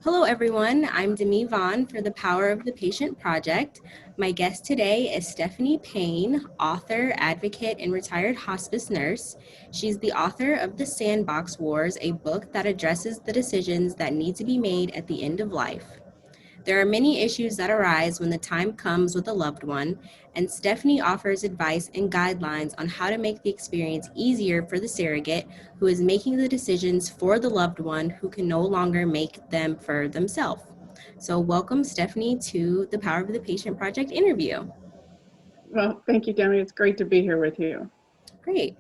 Hello, everyone. I'm Demi Vaughn for the Power of the Patient Project. My guest today is Stephanie Payne, author, advocate, and retired hospice nurse. She's the author of The Sandbox Wars, a book that addresses the decisions that need to be made at the end of life. There are many issues that arise when the time comes with a loved one, and Stephanie offers advice and guidelines on how to make the experience easier for the surrogate who is making the decisions for the loved one who can no longer make them for themselves. So, welcome, Stephanie, to the Power of the Patient Project interview. Well, thank you, Demi. It's great to be here with you. Great.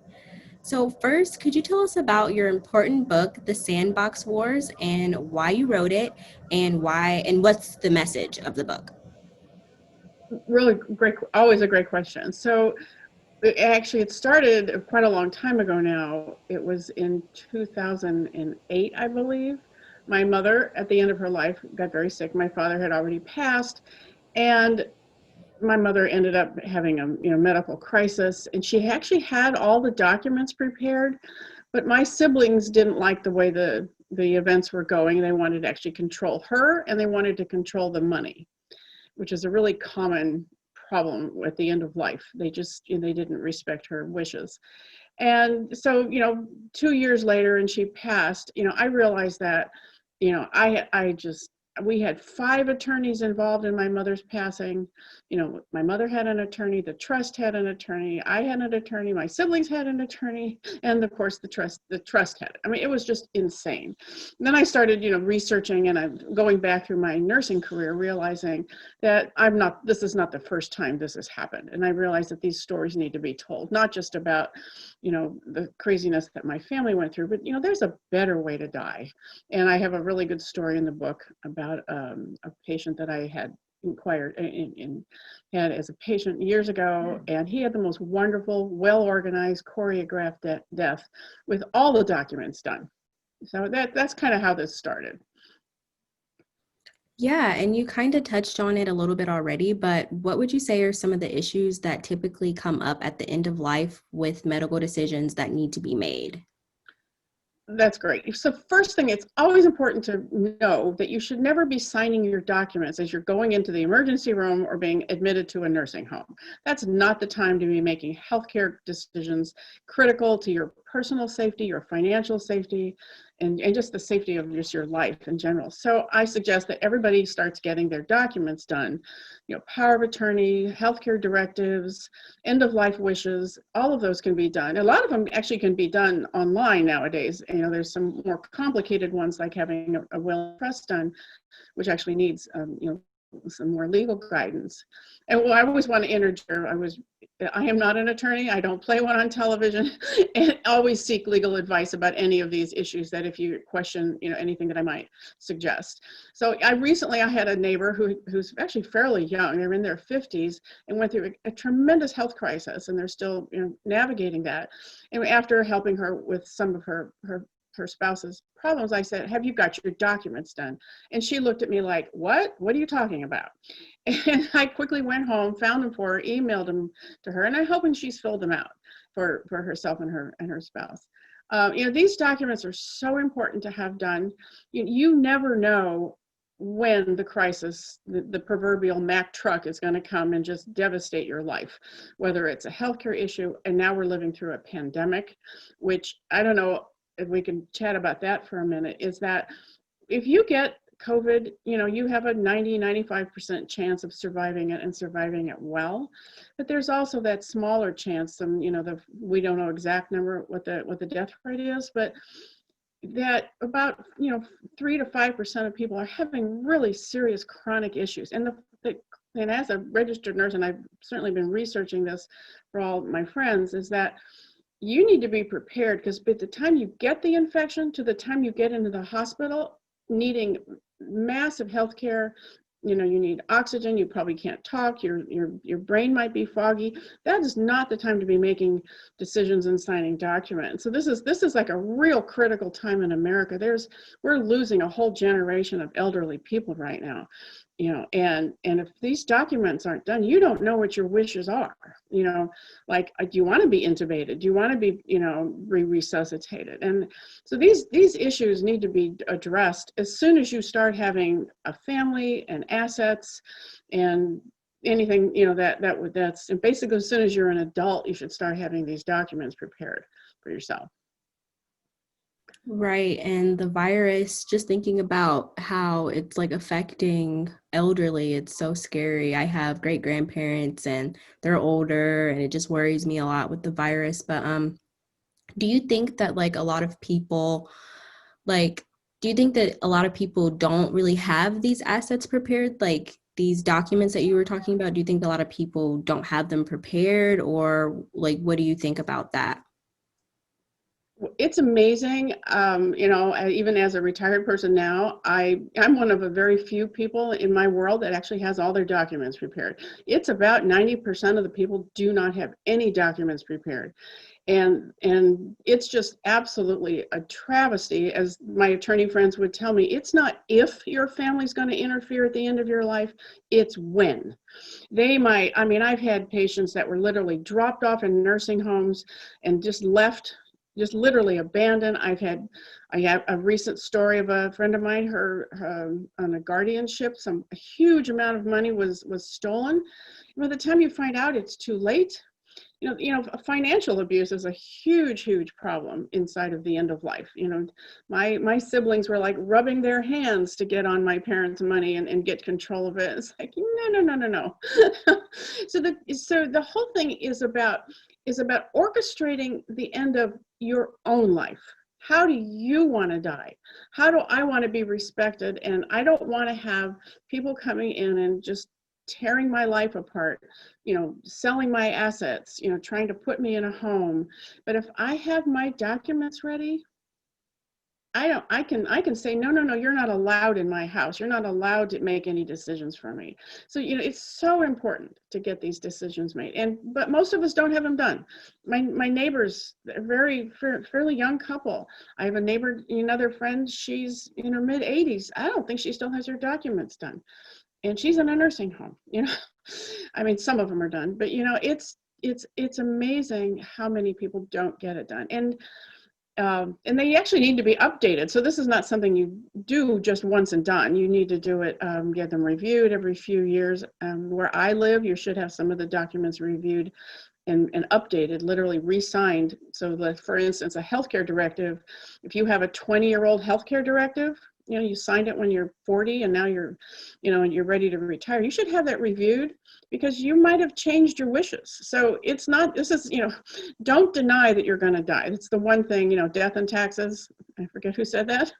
So, first, could you tell us about your important book, The Sandbox Wars, and why you wrote it, and what's the message of the book? Really great, always a great question. So, it started quite a long time ago now. It was in 2008, I believe. My mother, at the end of her life, got very sick. My father had already passed, and my mother ended up having a medical crisis, and she actually had all the documents prepared, but my siblings didn't like the way the events were going. They wanted to actually control her, and they wanted to control the money, which is a really common problem at the end of life. They didn't respect her wishes. And so, 2 years later, and she passed, I realized that, I just, we had 5 attorneys involved in my mother's passing. My mother had an attorney, the trust had an attorney, I had an attorney, my siblings had an attorney, and of course the trust had it. I mean, it was just insane. And then I started, researching, and I'm going back through my nursing career, realizing that this is not the first time this has happened. And I realized that these stories need to be told, not just about, the craziness that my family went through, but, there's a better way to die. And I have a really good story in the book about a patient that I had inquired in had as a patient years ago, and he had the most wonderful, well-organized, choreographed death with all the documents done. So that's kind of how this started. Yeah, and you kind of touched on it a little bit already, but what would you say are some of the issues that typically come up at the end of life with medical decisions that need to be made? That's great. So first thing, it's always important to know that you should never be signing your documents as you're going into the emergency room or being admitted to a nursing home. That's not the time to be making healthcare decisions critical to your personal safety, your financial safety, and just the safety of just your life in general. So I suggest that everybody starts getting their documents done. Power of attorney, healthcare directives, end of life wishes, all of those can be done. A lot of them actually can be done online nowadays. There's some more complicated ones like having a will and trust done, which actually needs some more legal guidance. And I always want to interject, I am not an attorney. I don't play one on television, and always seek legal advice about any of these issues that if you question, anything that I might suggest. So I had a neighbor who's actually fairly young. They're in their 50s and went through a tremendous health crisis, and they're still, navigating that. And after helping her with some of her spouse's problems, I said, "Have you got your documents done?" And she looked at me like, "What? What are you talking about?" And I quickly went home, found them for her, emailed them to her, and I'm hoping she's filled them out for herself and her spouse. These documents are so important to have done. You never know when the crisis, the proverbial Mack truck is going to come and just devastate your life, whether it's a healthcare issue, and now we're living through a pandemic, which I don't know if we can chat about that for a minute, is that if you get COVID, you have a 90-95% chance of surviving it and surviving it well. But there's also that smaller chance, we don't know exact number what the death rate is, but that about 3 to 5% of people are having really serious chronic issues. And as a registered nurse, and I've certainly been researching this for all my friends, is that you need to be prepared, because by the time you get the infection to the time you get into the hospital, needing massive health care, you need oxygen, you probably can't talk, your brain might be foggy. That is not the time to be making decisions and signing documents. So this is like a real critical time in America. We're losing a whole generation of elderly people right now. And if these documents aren't done, you don't know what your wishes are. Like, do you want to be intubated? Do you want to be, resuscitated? And so these issues need to be addressed as soon as you start having a family and assets and anything, that's and basically as soon as you're an adult, you should start having these documents prepared for yourself. Right. And the virus, just thinking about how it's like affecting elderly, it's so scary. I have great grandparents and they're older and it just worries me a lot with the virus. But do you think that like a lot of people like do you think that a lot of people don't really have these assets prepared? Like these documents that you were talking about, do you think a lot of people don't have them prepared, or like what do you think about that? It's amazing. Even as a retired person now, I'm one of a very few people in my world that actually has all their documents prepared. It's about 90% of the people do not have any documents prepared. And it's just absolutely a travesty. As my attorney friends would tell me, it's not if your family's going to interfere at the end of your life, it's when. I've had patients that were literally dropped off in nursing homes and just left, just literally abandoned. I have a recent story of a friend of mine, her on a guardianship, a huge amount of money was stolen. By the time you find out, it's too late. Financial abuse is a huge, huge problem inside of the end of life. My siblings were like rubbing their hands to get on my parents' money and get control of it. It's like, no, no, no, no, no. So the whole thing is about orchestrating the end of your own life. How do you want to die? How do I want to be respected? And I don't want to have people coming in and just tearing my life apart, selling my assets, trying to put me in a home. But if I have my documents ready, I can say, no, no, no, you're not allowed in my house. You're not allowed to make any decisions for me. So, it's so important to get these decisions made. But most of us don't have them done. My neighbors, a fairly young couple. I have a neighbor, another friend, she's in her mid 80s. I don't think she still has her documents done. And she's in a nursing home. Some of them are done, but it's amazing how many people don't get it done. And they actually need to be updated. So this is not something you do just once and done. You need to do it, get them reviewed every few years. Where I live, you should have some of the documents reviewed and updated, literally re-signed. So for instance, a healthcare directive, if you have a 20-year-old healthcare directive, you signed it when you're 40 and now you're ready to retire, you should have that reviewed because you might have changed your wishes. So don't deny that you're going to die. It's the one thing, death and taxes. I forget who said that,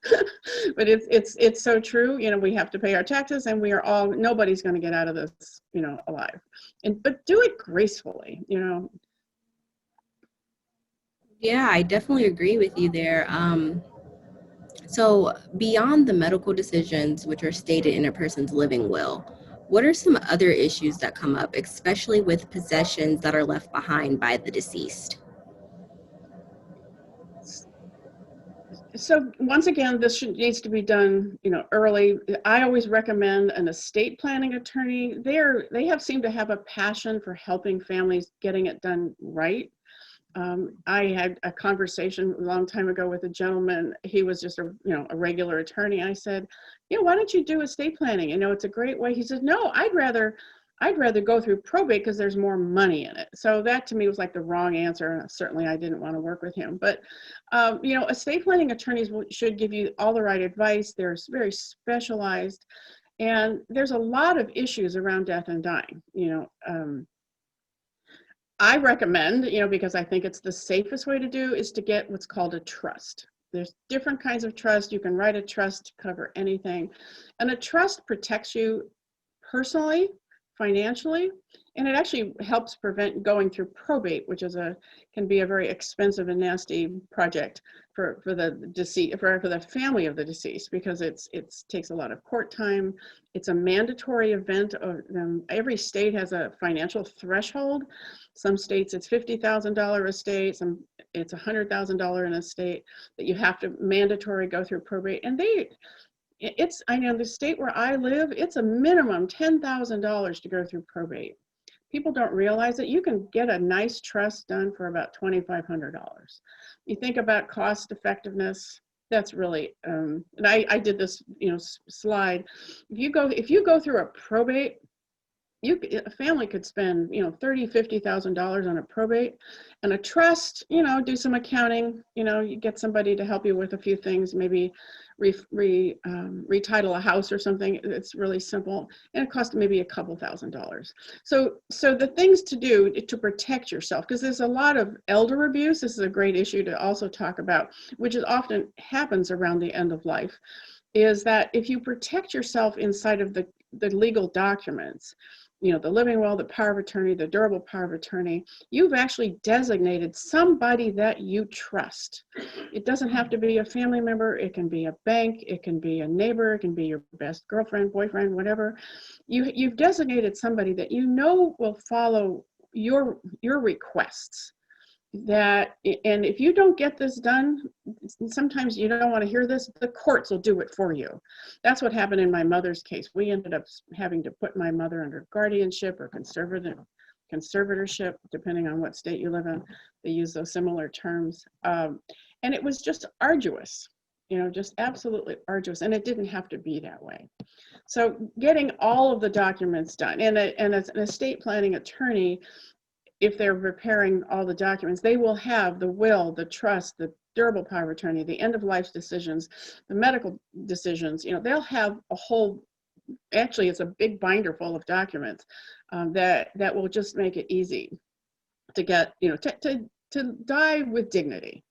but it's so true. We have to pay our taxes and nobody's going to get out of this, alive. But do it gracefully. Yeah, I definitely agree with you there. So, beyond the medical decisions which are stated in a person's living will, what are some other issues that come up, especially with possessions that are left behind by the deceased? So once again, needs to be done, early. I always recommend an estate planning attorney. They seem to have a passion for helping families getting it done right. I had a conversation a long time ago with a gentleman. He was just a regular attorney. I said, why don't you do estate planning? It's a great way. He said, no, I'd rather go through probate because there's more money in it. So that to me was like the wrong answer. Certainly I didn't want to work with him. But, estate planning attorneys should give you all the right advice. They're very specialized. And there's a lot of issues around death and dying. I recommend, because I think it's the safest way to do, is to get what's called a trust. There's different kinds of trust. You can write a trust to cover anything. And a trust protects you personally, financially, and it actually helps prevent going through probate, which can be a very expensive and nasty project for the deceased, for the family of the deceased, because it takes a lot of court time. It's a mandatory event. Every state has a financial threshold. Some states it's $50,000 a state, some it's $100,000 in a state that you have to mandatory go through probate, and I know the state where I live, it's a minimum $10,000 to go through probate. People don't realize that you can get a nice trust done for about $2,500. You think about cost effectiveness, that's really, and I did this, slide. If you go through a probate, a family could spend, $30,000, $50,000 on a probate, and a trust, do some accounting, you get somebody to help you with a few things, maybe retitle a house or something. It's really simple, and it costs maybe a couple $1,000s. So the things to do to protect yourself, because there's a lot of elder abuse. This is a great issue to also talk about, which is often happens around the end of life, is that if you protect yourself inside of the legal documents, the living will, the power of attorney, the durable power of attorney, you've actually designated somebody that you trust. It doesn't have to be a family member. It can be a bank. It can be a neighbor. It can be your best girlfriend, boyfriend, whatever. You've designated somebody that will follow your requests. And if you don't get this done, sometimes you don't want to hear this, the courts will do it for you. That's what happened in my mother's case. We ended up having to put my mother under guardianship or conservatorship, depending on what state you live in. They use those similar terms. And it was just arduous, just absolutely arduous. And it didn't have to be that way. So getting all of the documents done, and an estate planning attorney, if they're preparing all the documents, they will have the will, the trust, the durable power of attorney, the end of life decisions, the medical decisions. They'll have a whole, actually it's a big binder full of documents that will just make it easy to get, to die with dignity.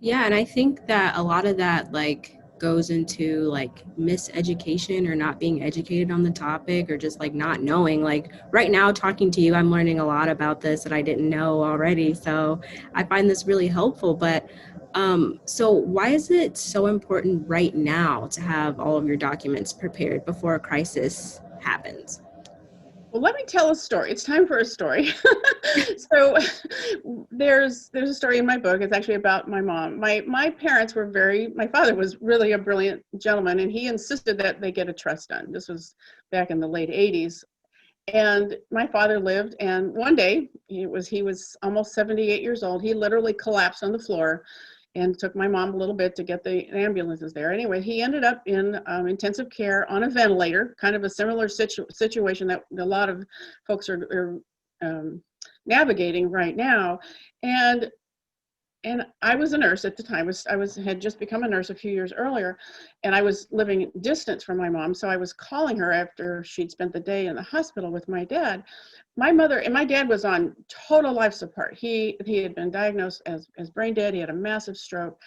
Yeah, and I think that a lot of that goes into miseducation or not being educated on the topic, or just not knowing. Right now talking to you, I'm learning a lot about this that I didn't know already. So I find this really helpful. But so why is it so important right now to have all of your documents prepared before a crisis happens? Well, let me tell a story. It's time for a story. So there's a story in my book. It's actually about my mom. My parents were my father was really a brilliant gentleman, and he insisted that they get a trust done. This was back in the late 80s. And my father lived, and one day, he was almost 78 years old. He literally collapsed on the floor, and took my mom a little bit to get the ambulances there. Anyway, he ended up in intensive care on a ventilator, kind of a similar situation that a lot of folks are navigating right now. And I was a nurse at the time. Had just become a nurse a few years earlier, and I was living distance from my mom. So I was calling her after she'd spent the day in the hospital with my dad. My mother and my dad was on total life support. He had been diagnosed as brain dead. He had a massive stroke.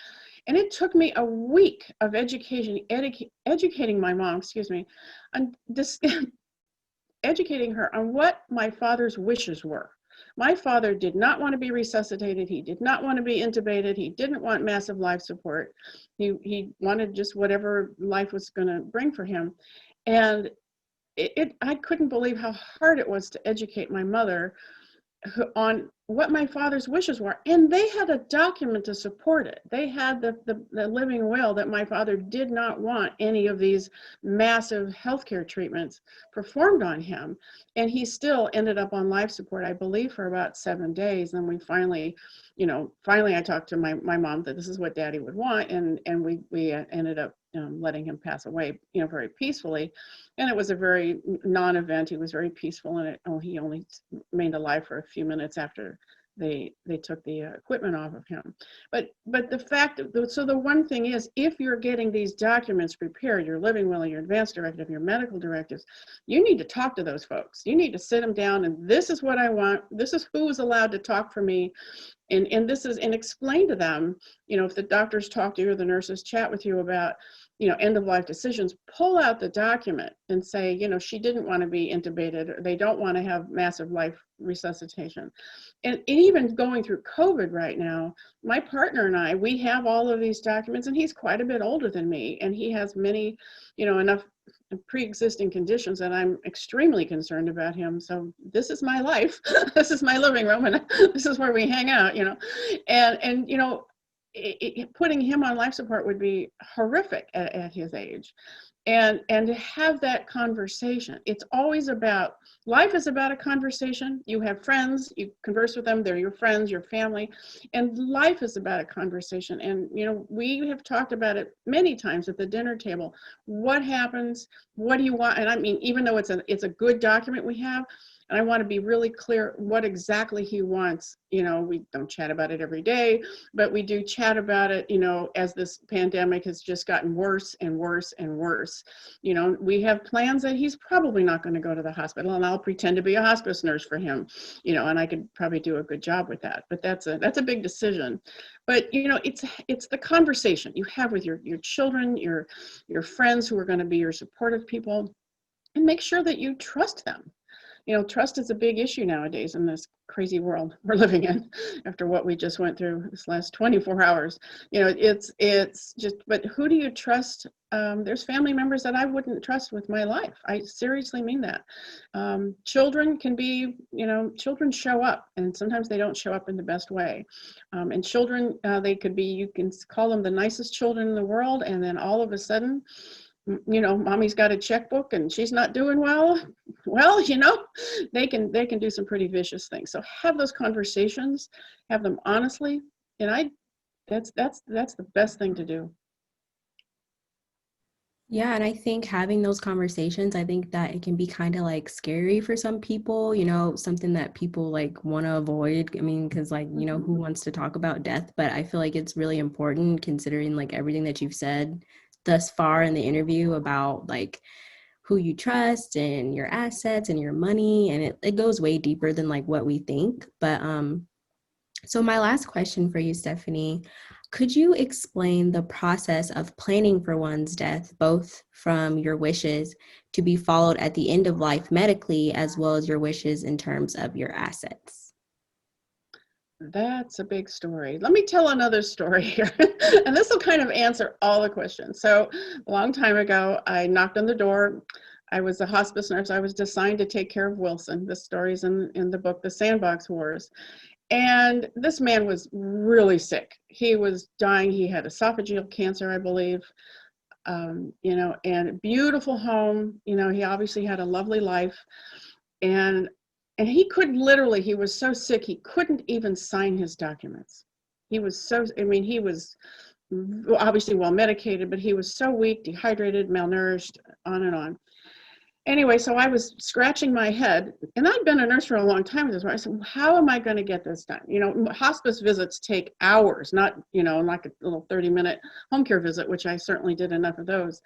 And it took me a week of educating my mom, on this, educating her on what my father's wishes were. My father did not want to be resuscitated. He did not want to be intubated. He didn't want massive life support. He wanted just whatever life was going to bring for him. And I couldn't believe how hard it was to educate my mother on what my father's wishes were. And they had a document to support it. They had the living will that my father did not want any of these massive healthcare treatments performed on him. And he still ended up on life support, I believe, for about 7 days. And we finally I talked to my mom that this is what Daddy would want. And we ended up letting him pass away, very peacefully. And it was a very non-event. He was very peaceful, and he only remained alive for a few minutes after they took the equipment off of him. But the one thing is, if you're getting these documents prepared, your living will, your advance directive, your medical directives, you need to talk to those folks. You need to sit them down, and this is what I want. This is who is allowed to talk for me. And explain to them, if the doctors talk to you or the nurses chat with you about, end of life decisions, pull out the document and say, she didn't want to be intubated, or they don't want to have massive life resuscitation. And even going through COVID right now, my partner and I, we have all of these documents, and he's quite a bit older than me, and he has many, enough pre-existing conditions that I'm extremely concerned about him. So this is my life. This is my living room, and this is where we hang out, and putting him on life support would be horrific at his age. And to have that conversation, it's always about, life is about a conversation. You have friends, you converse with them, they're your friends, your family, and life is about a conversation. And you know, we have talked about it many times at the dinner table. What happens? What do you want? And I mean, even though it's a good document we have, and I want to be really clear what exactly he wants. You know, we don't chat about it every day, but we do chat about it, you know, as this pandemic has just gotten worse and worse and worse. You know, we have plans that he's probably not going to go to the hospital, and I'll pretend to be a hospice nurse for him, you know, and I could probably do a good job with that. But that's a big decision. But you know, it's the conversation you have with your children, your friends who are going to be your supportive people, and make sure that you trust them. You know, trust is a big issue nowadays in this crazy world we're living in after what we just went through this last 24 hours. You know, it's just, but who do you trust? There's family members that I wouldn't trust with my life. I seriously mean that. Children can be, you know, children show up, and sometimes they don't show up in the best way. And children, they could be, you can call them the nicest children in the world, and then all of a sudden, you know, mommy's got a checkbook and she's not doing well. Well, you know, they can do some pretty vicious things. So have those conversations, have them honestly, and that's the best thing to do. Yeah, and I think having those conversations, I think that it can be kind of like scary for some people, you know, something that people like want to avoid. I mean, because like, you know, who wants to talk about death? But I feel like it's really important considering like everything that you've said thus far in the interview about like who you trust and your assets and your money. And it goes way deeper than like what we think. But so my last question for you, Stephanie, could you explain the process of planning for one's death, both from your wishes to be followed at the end of life medically, as well as your wishes in terms of your assets? That's a big story. Let me tell another story here. And this will kind of answer all the questions. So a long time ago, I knocked on the door. I was a hospice nurse. I was assigned to take care of Wilson. This story's in the book, The Sandbox Wars. And this man was really sick. He was dying. He had esophageal cancer, I believe. You know, and beautiful home. You know, he obviously had a lovely life. And he could literally, he was so sick, he couldn't even sign his documents. He was so, I mean, he was obviously well medicated, but he was so weak, dehydrated, malnourished, on and on. Anyway, so I was scratching my head, and I'd been a nurse for a long time at this point. I said, how am I going to get this done? You know, hospice visits take hours, not, you know, like a little 30-minute home care visit, which I certainly did enough of those.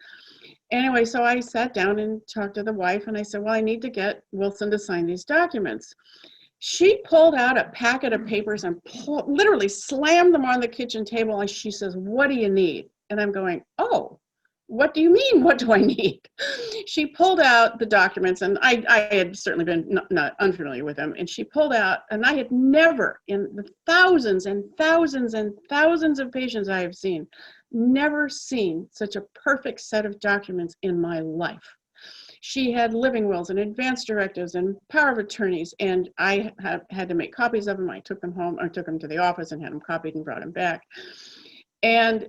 Anyway, so I sat down and talked to the wife, and I said, well, I need to get Wilson to sign these documents. She pulled out a packet of papers and literally slammed them on the kitchen table, and she says, what do you need? And I'm going, oh, what do you mean, what do I need? She pulled out the documents, and I had certainly been not unfamiliar with them, and she pulled out, and I had never, in the thousands and thousands and thousands of patients I have seen, never seen such a perfect set of documents in my life. She had living wills and advance directives and power of attorneys, and I had to make copies of them. I took them home, or took them to the office and had them copied and brought them back. And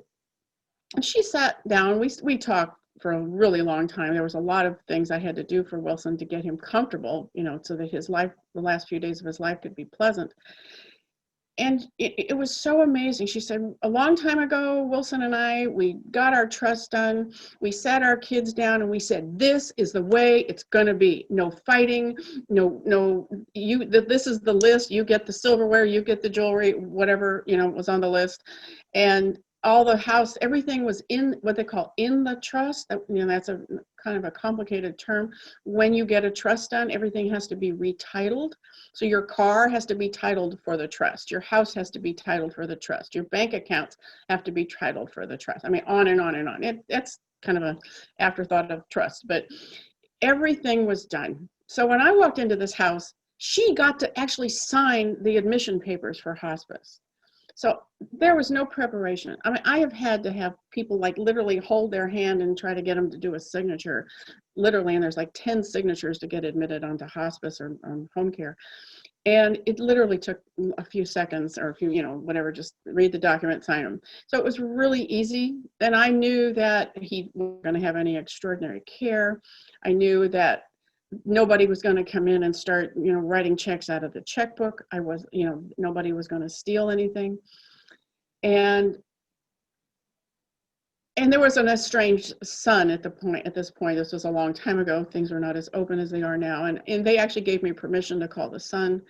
she sat down, we talked for a really long time. There was a lot of things I had to do for Wilson to get him comfortable, you know, so that his life, the last few days of his life, could be pleasant. And it was so amazing. She said, a long time ago, Wilson and I, we got our trust done. We sat our kids down and we said, this is the way it's going to be. No fighting, this is the list. You get the silverware, you get the jewelry, whatever, you know, was on the list. And all the house, everything was in what they call in the trust. You know, that's a kind of a complicated term. When you get a trust done, everything has to be retitled. So your car has to be titled for the trust. Your house has to be titled for the trust. Your bank accounts have to be titled for the trust. I mean, on and on and on. That's kind of an afterthought of trust, but everything was done. So when I walked into this house, she got to actually sign the admission papers for hospice. So there was no preparation. I mean, I have had to have people like literally hold their hand and try to get them to do a signature, literally, and there's like 10 signatures to get admitted onto hospice or home care. And it literally took a few seconds or a few, whatever, just read the document, sign them. So it was really easy. And I knew that he wasn't going to have any extraordinary care. I knew that nobody was going to come in and start, writing checks out of the checkbook. Nobody was going to steal anything. And there was an estranged son at this point. This was a long time ago. Things were not as open as they are now. And they actually gave me permission to call the son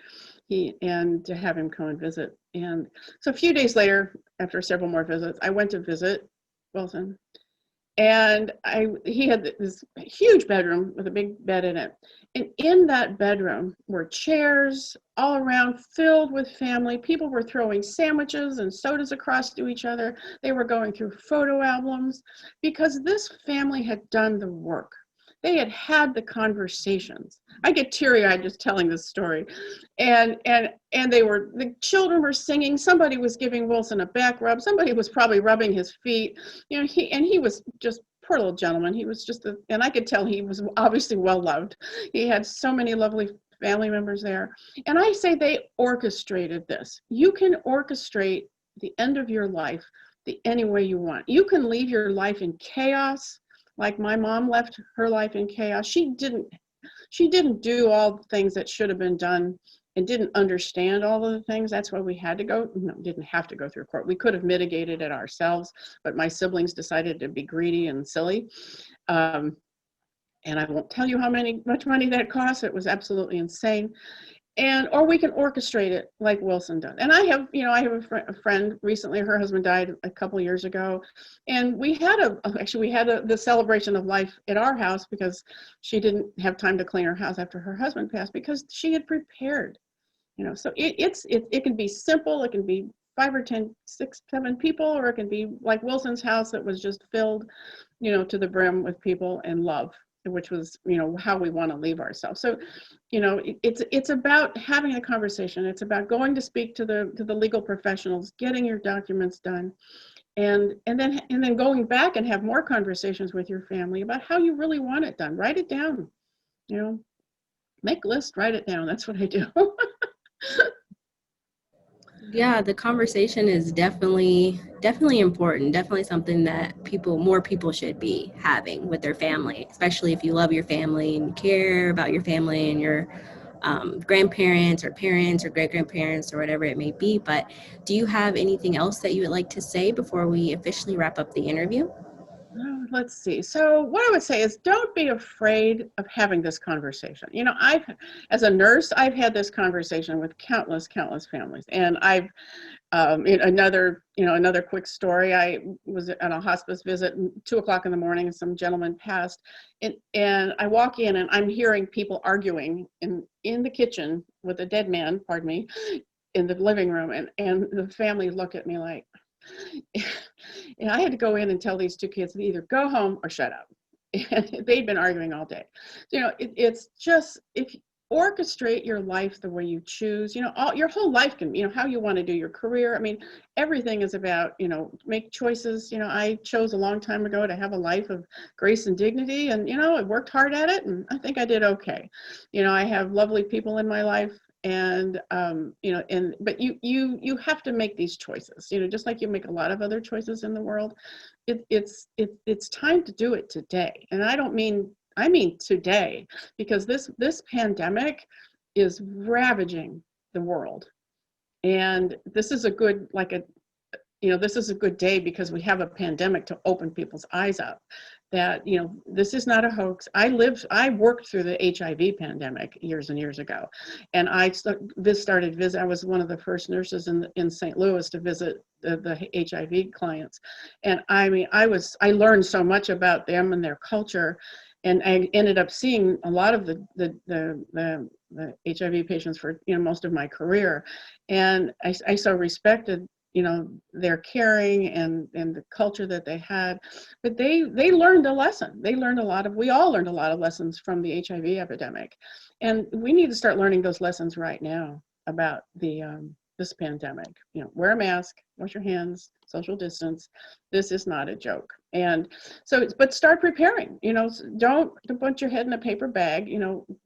and to have him come and visit. And so a few days later, after several more visits, I went to visit Wilson. And he had this huge bedroom with a big bed in it. And in that bedroom were chairs all around filled with family. People were throwing sandwiches and sodas across to each other. They were going through photo albums because this family had done the work. They had had the conversations. I get teary-eyed just telling this story. And the children were singing. Somebody was giving Wilson a back rub. Somebody was probably rubbing his feet. He was just, poor little gentleman. He was just, and I could tell he was obviously well-loved. He had so many lovely family members there. And I say they orchestrated this. You can orchestrate the end of your life any way you want. You can leave your life in chaos, like my mom left her life in chaos. She didn't do all the things that should have been done and didn't understand all of the things. That's why we had to go, didn't have to go through court. We could have mitigated it ourselves, but my siblings decided to be greedy and silly. And I won't tell you how much money that cost. It was absolutely insane. Or we can orchestrate it like Wilson does. And I have a friend recently, her husband died a couple years ago. And we had the celebration of life at our house because she didn't have time to clean her house after her husband passed because she had prepared, so it can be simple. It can be 5 or 10, 6, 7 people, or it can be like Wilson's house that was just filled, to the brim with people and love, which was, how we want to leave ourselves. So, it's about having a conversation. It's about going to speak to the legal professionals, getting your documents done, and then going back and have more conversations with your family about how you really want it done. Write it down, make a list, write it down. That's what I do. Yeah, the conversation is definitely important. Definitely something that more people should be having with their family, especially if you love your family and care about your family and your grandparents or parents or great-grandparents or whatever it may be. But do you have anything else that you would like to say before we officially wrap up the interview? Let's see. So what I would say is don't be afraid of having this conversation. As a nurse, I've had this conversation with countless families. And another quick story, I was at a hospice visit, 2:00 in the morning, and some gentleman passed. And I walk in and I'm hearing people arguing in the kitchen with a dead man, pardon me, in the living room. And the family look at me like, and I had to go in and tell these 2 kids to either go home or shut up. And they'd been arguing all day. It's just, if you orchestrate your life the way you choose, your whole life can, how you want to do your career. I mean, everything is about, make choices. I chose a long time ago to have a life of grace and dignity, and, I worked hard at it, and I think I did okay. I have lovely people in my life. And but you have to make these choices, just like you make a lot of other choices in the world. It's time to do it today. And I mean today, because this pandemic is ravaging the world. And this is a good day because we have a pandemic to open people's eyes up that, this is not a hoax. I worked through the HIV pandemic years and years ago. And I was one of the first nurses in St. Louis to visit the HIV clients. And I mean, I learned so much about them and their culture. And I ended up seeing a lot of the HIV patients for, most of my career. And I so respected their caring and the culture that they had, but they learned a lesson. We all learned a lot of lessons from the HIV epidemic, and we need to start learning those lessons right now about the this pandemic. Wear a mask, wash your hands, social distance. This is not a joke. And so, but start preparing. Don't put your head in a paper bag.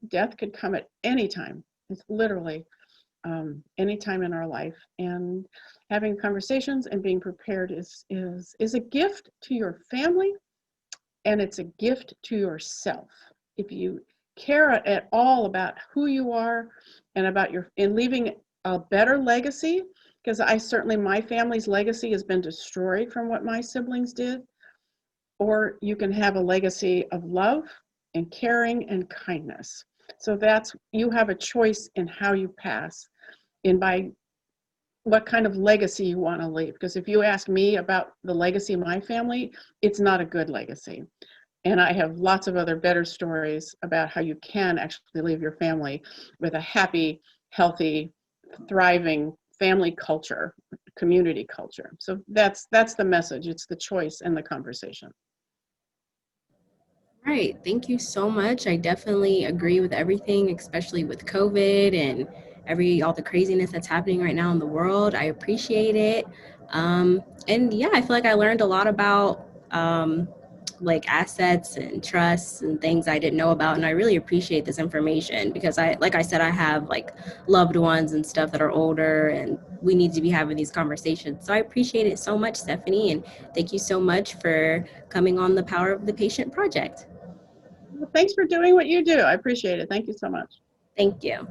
Death could come at any time. It's literally any time in our life. And having conversations and being prepared is a gift to your family, and it's a gift to yourself. If you care at all about who you are and about in leaving a better legacy, because my family's legacy has been destroyed from what my siblings did, or you can have a legacy of love and caring and kindness. So you have a choice in how you pass, and by what kind of legacy you want to leave. Because if you ask me about the legacy of my family, it's not a good legacy. And I have lots of other better stories about how you can actually leave your family with a happy, healthy, thriving family culture, community culture. So that's the message. It's the choice and the conversation. Right. Thank you so much. I definitely agree with everything, especially with COVID and all the craziness that's happening right now in the world. I appreciate it. And yeah, I feel like I learned a lot about like assets and trusts and things I didn't know about. And I really appreciate this information because like I said, I have like loved ones and stuff that are older, and we need to be having these conversations. So I appreciate it so much, Stephanie. And thank you so much for coming on the Power of the Patient project. Well, thanks for doing what you do. I appreciate it. Thank you so much. Thank you.